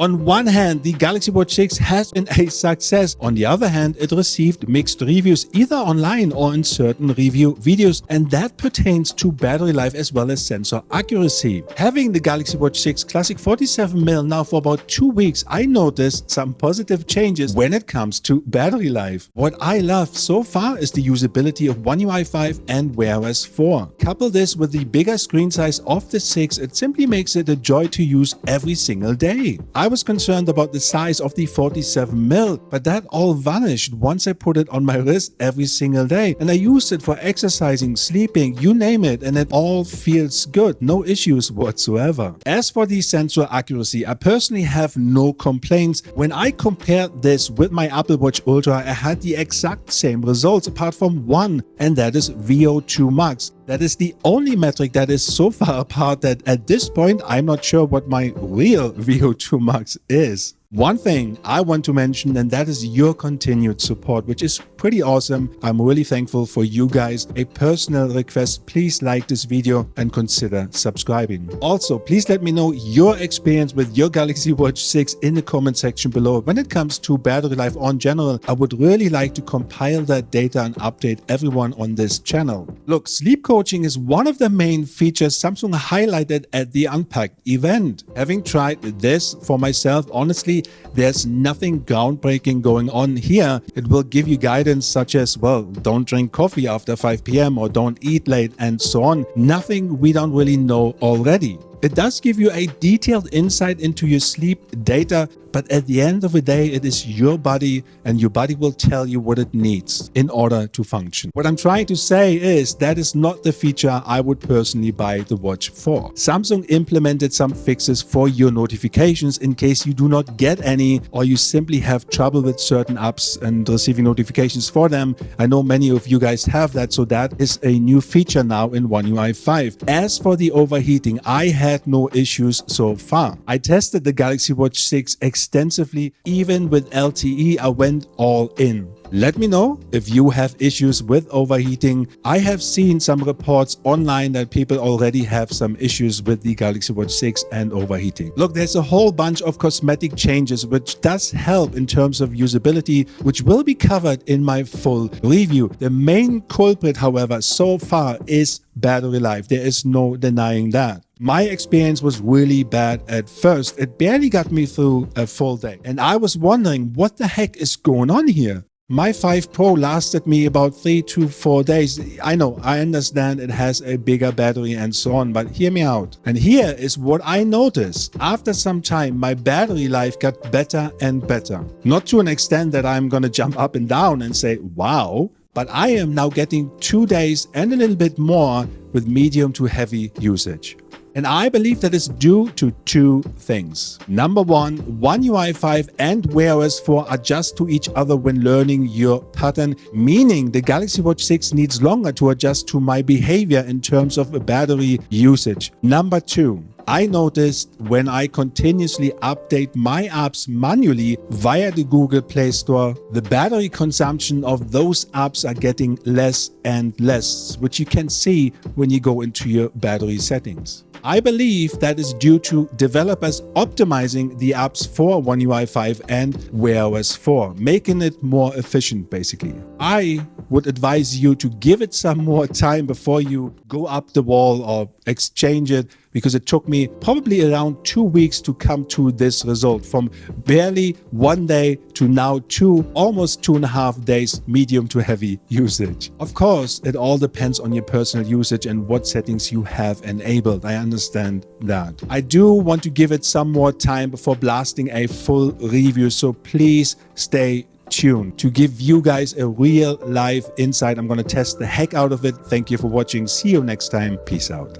On one hand, the Galaxy Watch 6 has been a success. On the other hand, it received mixed reviews either online or in certain review videos, and that pertains to battery life as well as sensor accuracy. Having the Galaxy Watch 6 Classic 47mm now for about 2 weeks, I noticed some positive changes when it comes to battery life. What I love so far is the usability of One UI5 and Wear OS 4. Couple this with the bigger screen size of the 6, it simply makes it a joy to use every single day. I was concerned about the size of the 47mm, but that all vanished once I put it on my wrist every single day, and I used it for exercising, sleeping, you name it, and it all feels good, no issues whatsoever. As for the sensor accuracy, I personally have no complaints. When I compared this with my Apple Watch Ultra, I had the exact same results apart from one, and that is VO2 max. That is the only metric that is so far apart that at this point I'm not sure what my real VO2 max is. One thing I want to mention, and that is your continued support, which is pretty awesome. I'm really thankful for you guys. A personal request, please like this video and consider subscribing. Also, please let me know your experience with your Galaxy Watch 6 in the comment section below. When it comes to battery life on general, I would really like to compile that data and update everyone on this channel. Look, sleep coaching is one of the main features Samsung highlighted at the Unpacked event. Having tried this for myself, honestly, there's nothing groundbreaking going on here. It will give you guidance such as, well, don't drink coffee after 5 p.m. or don't eat late and so on. Nothing we don't really know already. It does give you a detailed insight into your sleep data, but at the end of the day, it is your body and your body will tell you what it needs in order to function. What I'm trying to say is that is not the feature I would personally buy the watch for. Samsung implemented some fixes for your notifications in case you do not get any or you simply have trouble with certain apps and receiving notifications for them. I know many of you guys have that, so that is a new feature now in One UI5. As for the overheating, I had no issues so far. I tested the Galaxy Watch 6 extensively. Even with LTE, I went all in. Let me know if you have issues with overheating. I have seen some reports online that people already have some issues with the Galaxy Watch 6 and overheating. Look, there's a whole bunch of cosmetic changes which does help in terms of usability, which will be covered in my full review. The main culprit, however, so far is battery life. There is no denying that. My experience was really bad at first. It barely got me through a full day. And I was wondering what the heck is going on here. My 5 Pro lasted me about 3 to 4 days. I know, I understand it has a bigger battery and so on, but hear me out. And here is what I noticed. After some time, my battery life got better and better. Not to an extent that I'm gonna jump up and down and say, wow, but I am now getting 2 days and a little bit more with medium to heavy usage. And I believe that is due to 2 things. Number one, One UI5 and Wear OS 4 adjust to each other when learning your pattern, meaning the Galaxy Watch 6 needs longer to adjust to my behavior in terms of battery usage. Number 2, I noticed when I continuously update my apps manually via the Google Play Store, the battery consumption of those apps are getting less and less, which you can see when you go into your battery settings. I believe that is due to developers optimizing the apps for One UI5 and Wear OS 4, making it more efficient basically. I would advise you to give it some more time before you go up the wall or exchange it, because it took me probably around 2 weeks to come to this result, from barely 1 day to now almost 2.5 days medium to heavy usage. Of course, it all depends on your personal usage and what settings you have enabled. I understand that. I do want to give it some more time before blasting a full review, so please stay tuned to give you guys a real live insight. I'm going to test the heck out of it. Thank you for watching. See you next time. Peace out.